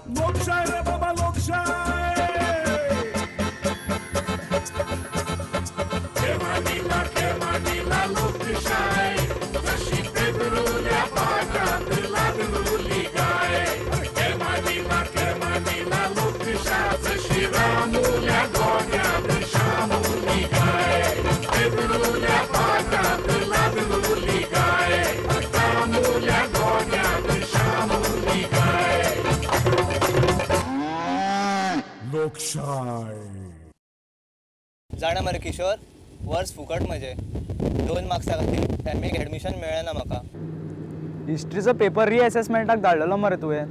लोकशाही रे बाबा लोकशाही खेमानीला लोकशाही जशी पेदरुल्या पाटात लागलेली गाय खेमानीला लोकशाही जशी रामुल्या गोग्यात शामुली गाय पेदरुल्या पाटात लागलेली गाय रामुल्या गोग्यात शामुली गाय लोकशाही जाणा मरे किशोर वर्स फुकट म्हजे 2 मार्क्सा खातीर एमएक एडमिशन मेळना म्हाका हिस्ट्रीचो पेपर रिअसेसमेंटाक धाडलेलो मरे तुवें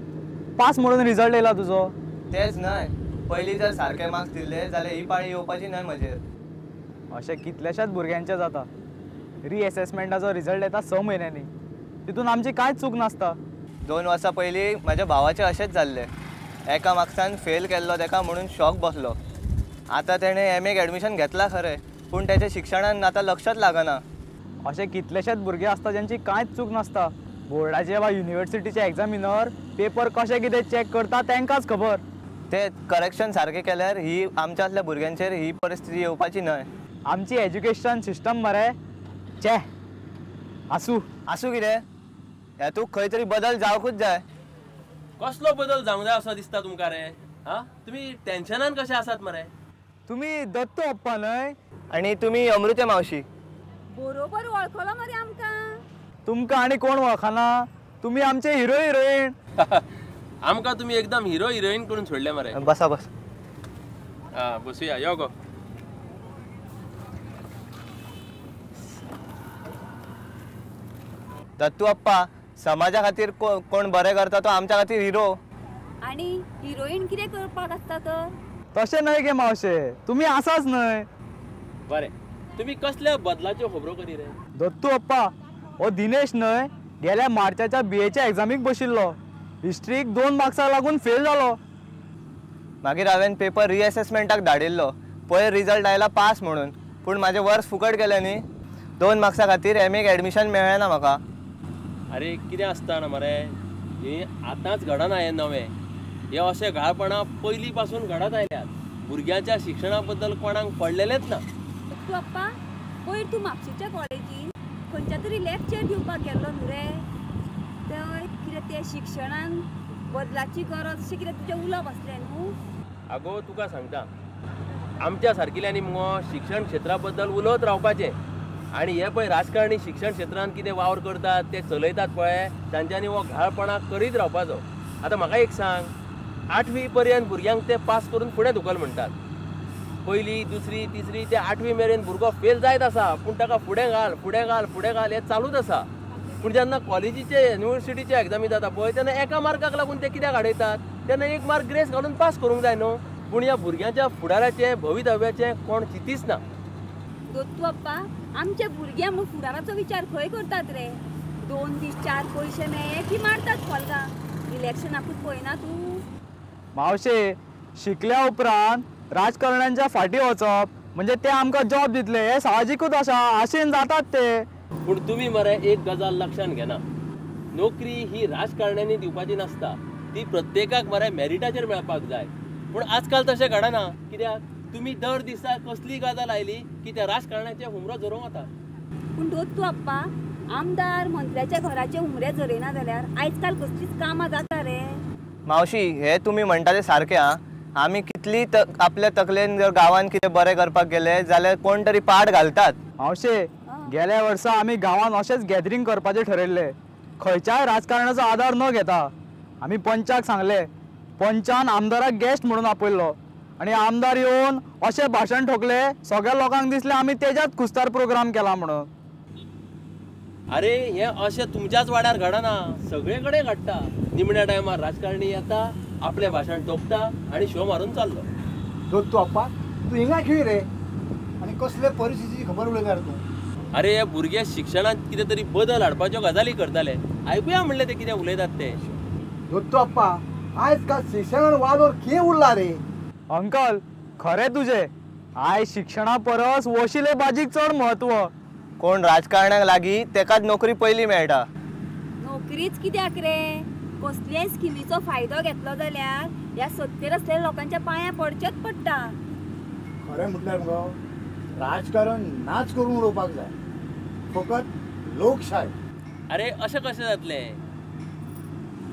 पास म्हणून रिजल्ट येयला तुजो तेच न्हय पयलीं जर सारके मार्क्स दिल्ले जाल्यार ही पाळी येवपाची न्हय म्हजेर अशें कितल्याशाच भुरग्यांचें जाता रिअसेसमेंटाचो रिजल्ट येता 6 म्हयन्यांनी तितून आमची कांयच चूक नासता 2 वर्सां पयलीं म्हाज्या भावाचें अशेंच जाल्लें एका मार्क्सान फेल केल्लो ताका म्हणून शॉक बसलो आतां तेणें एमएक एडमिशन घेतला खरें पूण तेच्या शिक्षणान आतां लक्षात लागना अशें कितलेशेच भुरगे आसता जांची कांयच चूक नासता बोर्डाचे वा युनिवर्सिटीचे एग्जामिनर पेपर कशें कितें चॅक करता तांकांच खबर ते करेक्शन सारकें केल्यार ही आमच्या असल्या भुरग्यांचेर ही परिस्थिती येवपाची न्हय आमची एज्युकेशन सिस्टम मरे चे आसूं कितें हेतूंक खंय तरी बदल जावकूच जाय कसलो बदल जावंक जाय असो दिसता तुमकां रे हा तुमी टेन्शनान कशे आसात मरे तुमी दत्तू अप्पा न्हय आनी तुमी अमृते मावशी बरोबर वळखलो मरे आमकां तुमकां आनी कोण वळखना तुमी आमचे हिरो हिरोईन आमकां तुमी एकदम हिरो हिरोईन करून सोडले मरे बसा बस हा बसूया यो गो दत्तू अप्पा समाजा खातीर कोण बरें करता तो आमच्या खातीर हिरो आणि हिरोईन कितें करपाक आसता तर तशें न्हय गे मावशे तुमी आसाच न्हय बरें तुमी कसल्या बदलाच्यो खबरो करी रे दत्तू अप्पा हो दिनेश न्हय गेल्या मार्चाच्या बीएच्या एग्जामीक बशिल्लो हिस्ट्रीक 2 मार्क्साक लागून फेल जालो मागीर हांवें पेपर रिअसेसमेंटाक धाडिल्लो पयर रिजल्ट आयला पास म्हणून पूण म्हाजें वर्स फुकट गेलें न्ही 2 मार्क्सा खातीर एमएक एडमिशन मेळना म्हाका अरे कितें आसता ना मरे हे आतांच घडना हें नवें हे अशें घाळपणां पयलीं पासून घडत आयल्यात भुरग्यांच्या शिक्षणा बद्दल कोणाक पडलेलेच ना तू अप्पा पयर तूं म्हापशेच्या कॉलेजीन खंयच्या तरी लेक्चर दिवपाक गेल्लो न्हू रे थंय कितें तें शिक्षणान बदलाची गरज अशें कितें तुजें उलोवप आसलें न्हू आगो तुका सांगता आमच्या सारकिल्यांनी मुगो शिक्षण क्षेत्रा बद्दल उलत रावपाचें आनी हे पळय राजकारणी शिक्षण क्षेत्रांत कितें वावर करतात ते चलयतात पळय तांच्यांनी हो घाळपणा करीत रावपाचो आतां म्हाका एक सांग 8वी पर्यंत भुरग्यांक ते पास करून फुडें धुकल म्हणटात पयली दुसरी तिसरी ते 8वी मेरेन भुरगो फेल जायत आसा पूण ताका फुडें घाल हें चालूच आसा पूण जेन्ना कॉलेजीचे युनिवर्सिटीचे एग्जामी जाता पळय तेन्ना एका मार्काक लागून ते कित्याक आडयतात तेन्ना 1 मार्क ग्रेस घालून पास करूंक जाय न्हू पूण ह्या भुरग्यांच्या फुडाराचें भवितव्याचें कोण चिंतीच ना दोत्तू अप्पा आमच्या भुरग्यां म्हूण फुडाराचो विचार खंय करतात रे 2 दीस 4 पयशे मेळ्ळे की मारतात फॉल्गां इलेक्शनाकूच पळयना तूं मावशे शिकल्या उपरांत राजकारण्यांच्या फाटीं वचप म्हणजे ते आमकां जॉब दितले हे साहजिकूच आसा आशेन जातात ते पूण तुमी मरे एक गजाल लक्षांत घेना नोकरी ही राजकारण्यांनी दिवपाची नासता ती प्रत्येकाक मरे मेरिटाचेर मेळपाक जाय पूण आजकाल तशें घडना कित्याक तुमी दर दिसा कसली गजाल आयली की त्या राजकारण्याचे हुमरो झरोवंक वता पूण दोत्तू अप्पा आमदार मंत्र्याच्या घराचे उमरे झरयना जाल्यार आयज काल कसलीच कामां जाता रे मावशी हे तुमी म्हणटा तें सारकें आं आमी कितली आपल्या तकलेन जर गांवांत कितें बरें करपाक गेले जाल्यार कोण तरी पाड घालतात मावशे गेल्या वर्सा आमी गांवांत अशेंच गॅदरींग करपाचें ठरयल्लें खंयच्याय राजकारणाचो आदार न घेता आमी पंचाक सांगलें पंचान आमदाराक गेस्ट म्हणून आपयल्लो आनी आमदार येवन अशें भाशण ठोकले सगळ्या लोकांक दिसलें आमी तेज्याच कुस्तार प्रोग्राम केला म्हणून अरे हे अशें तुमच्याच वाड्यार घडना सगळे कडेन घडटा निमण्या टायमार राजकारणी येता आपलें भाशण ठोकता आनी शो मारून चाललो दोत्तू अप्पा तूं हिंगा खंय रे आनी कसले परिस्थितीची खबर उलयता तूं अरे हे भुरगे शिक्षणांत कितें तरी बदल हाडपाच्यो गजाली करताले आयकुया म्हणलें ते कितें उलयतात ते दोत्तू अप्पा आयज काल शिक्षणान वालोर खंय उरला रे अंकल खरें तुजें आयज शिक्षणा परस वशिले बाजीक चड म्हत्व कोण राजकारण्याक लागीं तेकाच नोकरी पयली मेळटा नोकरीच कित्याक रे कसल्याय स्किमीचो फायदो घेतलो जाल्यार ह्या सत्तेर असलेल्या लोकांच्या पांयां पडचेच पडटा. खरें म्हटल्यार मगो राजकारण नाच करून उडोवपाक जाय, फकत लोकशाय. अरे अशें कशें जातलें?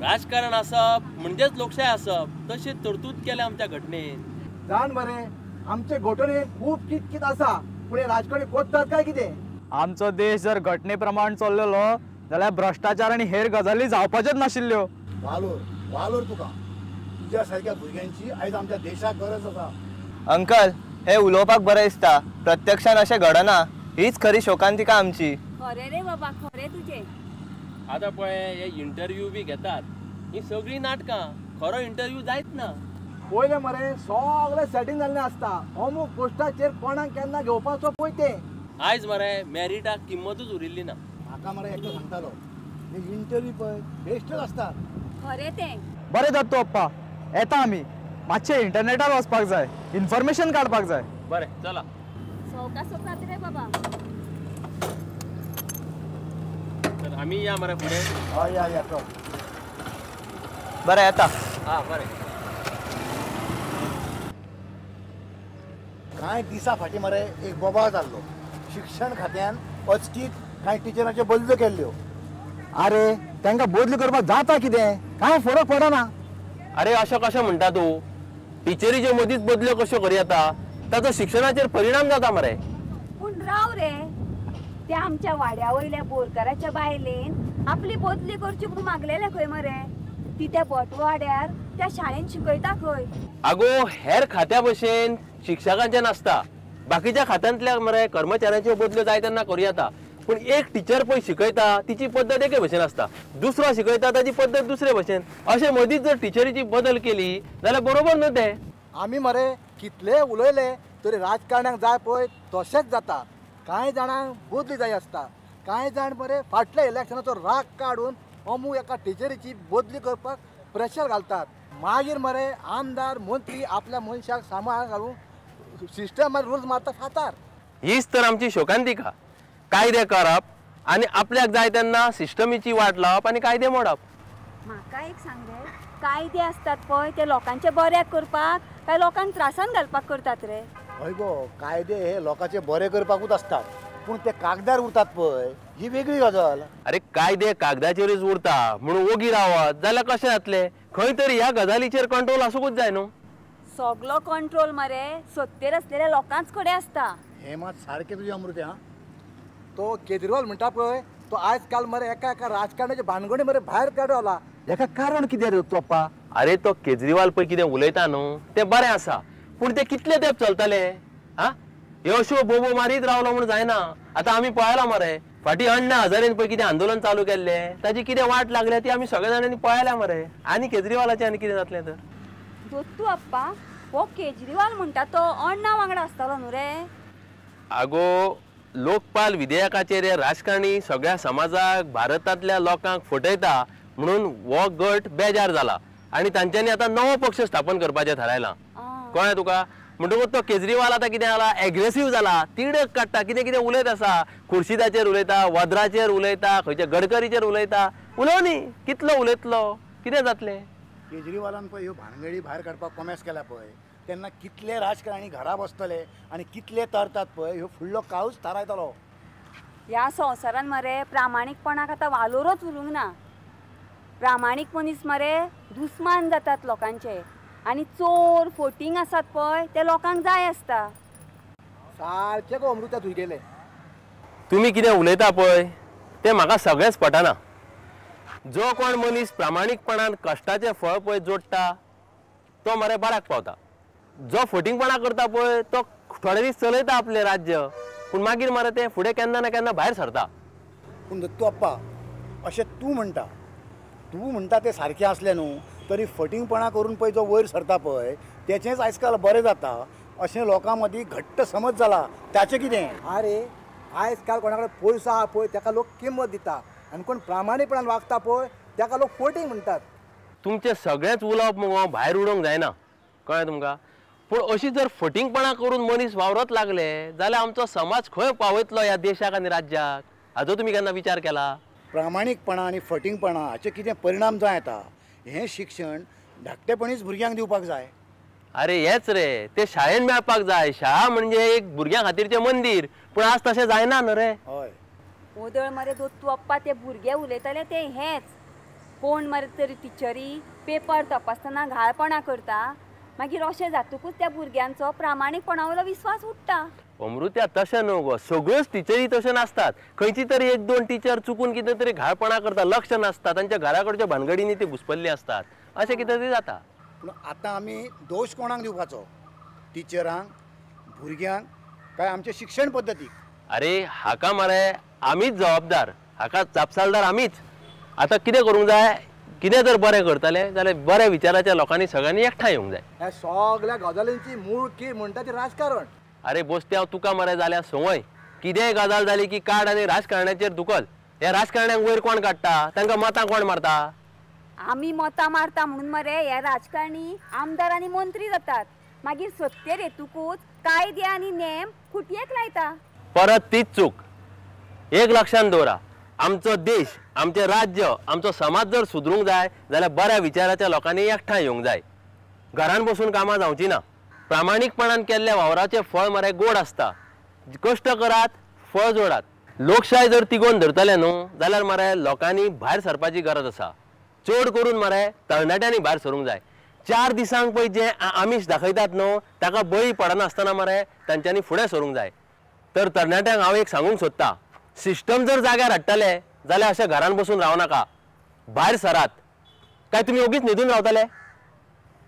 राजकारण आसप म्हणजेच लोकशाय आसप, तशी तरतूद केल्या आमच्या घटनेन. जाण मरे आमचे घटनेक खूब कित आसा, पूण हे राजकारणी कोत्तात काय कितें? आमचो देश जर घटने प्रमाण चल्लेलो जाल्यार भ्रष्टाचार आनी हेर गजाली जावपाच्योच नाशिल्ल्यो. वालोर तुका तुज्या सारक्या भुरग्यांची आयज आमच्या देशाक गरज आसा. अंकल, हे उलोवपाक बरें दिसता, प्रत्यक्षान अशें घडना. हीच खरी शोकांतिका आमची. खरें रे बाबा, खरें तुजें. आतां पळय हे इंटरव्यू बी घेतात, ही सगळीं नाटकां. खरो इंटरव्यू जायत ना. पयले मरे सगळें सेटींग जाल्लें आसता. अमूक पोस्टाचेर कोणाक केन्ना घेवपाचो पळय तें. आयज मरे मॅरिटाक किंमतूच उरिल्ली ना. म्हाका मरे एकटो सांगतालो, हे इंटरव्यू पळय बेश्टच आसतात. खरें तें. बरें दत्तू अप्पा, येता आमी. मातशें इंटरनेटार वचपाक जाय, इन्फॉर्मेशन काडपाक जाय. बरें चला. सवका सोकात रे बाबा. तर आमी या मरे फुडें. हय या येतो. बरें येता. हा बरें. कांय दिसा फाटीं मरे एक बोबाळ जाल्लो. शिक्षण खात्यान अचकीत कांय टिचरांच्यो बदल्यो केल्ल्यो. अरे तांकां बदली करपाक जाता कितें? कांय फरक पडना. अरे अशें कशें म्हणटा तूं? टिचरीचे मदींच बदल्यो कश्यो करी येता? ताचो शिक्षणाचेर परिणाम जाता मरे. पूण राव रे, त्या आमच्या वाड्या वयल्या बोरकाराच्या बायलेन आपली बदली करची म्हूण मागलेले खंय मरे. ती त्या बटवाड्यार त्या शाळेन शिकयता खंय. आगो हेर खात्या भशेन शिक्षकांचे नासता. बाकीच्या खात्यांतल्या मरे कर्मचाऱ्यांच्यो बदल्यो जाय तेन्ना करूं येता. पूण एक टिचर पळय शिकयता तिची पद्दत एके भशेन आसता, दुसरो शिकयता ताची पद्दत दुसरे भशेन. अशें मदींच जर टिचरीची बदल केली जाल्यार बरोबर न्हू तें. आमी मरे कितले उलयले तरी राजकारण्यांक जाय पळय तशेंच जाता. कांय जाणांक बदली जाय आसता, कांय जाण मरे फाटल्या इलेक्शनाचो राग काडून अमूक एका टिचरीची बदली करपाक प्रेशर घालतात. मागीर मरे आमदार मंत्री आपल्या मनशाक सांबाळ घालून सिस्टमार रूल्स मारतात हातार. हीच तर आमची शोकांतिका. कायदे करप आनी आपल्याक जाय तेन्ना सिस्टमीची वाट लावप आनी कायदे मोडप. म्हाका एक सांग रे, कायदे असतात पळय ते लोकांचे बऱ्याक करपाक काय लोकांक त्रासान घालपाक करतात रे? हय गो, कायदे हे लोकांचे बरे करपाकूच असतात, पूण ते कागदार उरतात पळय ही वेगळी गजाल. अरे कायदे कागदाचेरच उरता म्हणून ओगी रावत जाल्यार कशें जातलें? खंय तरी ह्या गजालीचेर कंट्रोल आसूंकूच जाय न्हू. सगळो कंट्रोल मरे सत्तेर असलेल्या लोकांच कडेन आसता. हे मात सारकें तुजें अमृतें. हा तो केजरीवाल म्हणटा पळय तो आयज काल मरे एका राजकारणाचे भानगडी मरे भायर काडला. हेका कारण कितें रे तू अप्पा? अरे तो केजरीवाल पळय कितें उलयता न्हू तें बरें आसा, पूण ते कितले तेंप चलतले? हा ह्यो अश्यो बोबो मारीत रावलो म्हणून जायना. आतां आमी पळयलां मरे फाटीं 98,000 पळय कितें आंदोलन चालू केल्लें, ताची कितें वाट लागल्या ती आमी सगळ्या जाणांनी पळयल्या मरे. आनी केजरीवालाचें आनी कितें जातलें तर? दोत्तू अप्पा, हो केजरीवाल म्हणटा तो अण्णा वांगडा आसतालो न्हू रे? आगो लोकपाल विधेयकाचेर हे राजकारणी सगळ्या समाजाक भारतांतल्या लोकांक फटयता म्हणून हो गट बेजार जाला आनी तांच्यांनी आतां नवो पक्ष स्थापन करपाचें थारायलां. कळ्ळें तुका? म्हणटकूच तो केजरीवाल आतां कितें जाला, एग्रेसीव जाला, तिडक काडटा, कितें कितें उलयत आसा. खुर्शिदाचेर उलयता, वद्राचेर उलयता, खंयच्या गडकरीचेर उलयता. उलोवनी कितलो उलयतलो, कितें जातलें? केजरीवालान पळय ह्यो भानगडी भायर काडपाक कॉमेस केल्या पळय तेन्ना कितले राजकारणी घरा बसतले आनी कितले तरतात पळय ह्यो फुडलो काळूच थारायतलो. ह्या संवसारान मरे प्रामाणीकपणाक आतां वालोरच उरूंक ना. प्रामाणीक मनीस मरे दुस्मान जातात लोकांचे आनी चोर फोटींग आसात पळय ते लोकांक जाय आसता. सारकें गो अमृता तुगेलें. तुमी कितें उलयता पळय तें म्हाका सगळेंच पटना. जो कोण मनीस प्रामाणीकपणान कश्टाचें फळ पळय जोडटा तो मरे बऱ्याक पावता. जो फटींगपणा करता पळय तो थोडे दीस चलयता आपलें राज्य, पूण मागीर मरे तें फुडें केन्ना ना केन्ना भायर सरता. पूण दत्तू अप्पा अशें तूं म्हणटा तें सारकें असलें न्हू, तरी फटींगपणा करून पळय जो वयर सरता पळय तेचेंच आयज काल बरें जाता अशें लोकां मदीं घट्ट समज जाला. ताचें कितें? अरे आयज काल कोणा कडेन पयसो आहा पळय ताका लोक किंमत दिता आनी कोण प्रामाणीकपणान वागता पळय ताका लोक फटींग म्हणटात. तुमचें सगळेंच उलोवप मुगो भायर उडोवंक जायना, कळ्ळें तुमकां? पूण अशी जर फटींगपणा करून मनीस वावरत लागले जाल्यार आमचो समाज खंय पावयतलो ह्या देशाक आनी राज्याक? हाचो तुमी केन्ना विचार केला? प्रामाणीकपणा आनी फटींगपणा हाचे कितें परिणाम जाय येता हें शिक्षण धाकटेपणीच भुरग्यांक दिवपाक जाय. अरे हेच रे, ते शाळेन मेळपाक जाय. शाळा म्हणजे एक भुरग्यां खातीरचें मंदीर, पूण आज तशें जायना न्हू रे. हय ओदळ मरे दोतू अप्पा ते भुरगे उलयताले ते हेच. कोण मरे तरी टिचरी पेपर तपासतना घाळपणा करता, मागीर अशें जातकूच त्या भुरग्यांचो प्रामाणीकपणावयलो विस्वास उठटा. अमृत्या तशें न्हू गो, सगळ्योच टिचरी तशें नासतात. खंयची तरी एक दोन टिचर चुकून कितें तरी घाळपणा करता, लक्ष नासता, तांच्या घराकडच्या भानगडींनी ती घुसपल्ली असतात. अशें कितें तरी जाता. पूण आतां आमी दोश कोणाक दिवपाचो? टिचरांक, भुरग्यांक, काय आमच्या शिक्षण पद्दतीक? अरे हाका मरे आमीच जबाबदार, हाका जापसालदार आमीच. आतां कितें करूंक जाय, कितें जर बरें करतले जाल्यार बऱ्या विचाराच्या लोकांनी सगळ्यांनी एकठांय येवंक जाय. ह्या सगळ्या गजालींची मूळ की म्हणटा ती राजकारण. अरे बोस्ते हांव तुका मरे जाल्यार संवय, कितेंय गजाल जाली की काड आनी राजकारण्याचेर दुखल. ह्या राजकारण्यांक वयर कोण काडटा, तांकां मतां कोण मारता? आमी मतां मारता म्हणून मरे हे राजकारणी आमदार आनी मंत्री जातात, मागीर सत्तेर येतकूच कायदे आनी नेम खुटयेक लायता. परत तीच चूक. एक लक्षात दवरा, आमचो देश, आमचें राज्य, आमचो समाज जर सुदरूंक जाय जाल्यार बऱ्या विचाराच्या लोकांनी एकठांय येवंक जाय. घरान बसून कामां जावची ना. प्रामाणीकपणान केल्ल्या वावराचें फळ मरे गोड आसता. कश्ट करात, फळ जोडात. लोकशाय जर तिगोवन धरतले न्हू जाल्यार मरे लोकांनी भायर सरपाची गरज आसा. चड करून मरे तरणाट्यांनी भायर सरूंक जाय. 4 दिसांक पळय जे आमिश दाखयतात न्हू ताका बळी पडनासतना मरे तांच्यांनी फुडें सरूंक जाय. तर तरणाट्यांक हांव एक सांगूंक सोदतां, सिस्टम जर जाग्यार हाडटले जाल्यार अशें घरान बसून रावनाका, भायर सरात. काय तुमी ओगीच न्हिदून रावतले?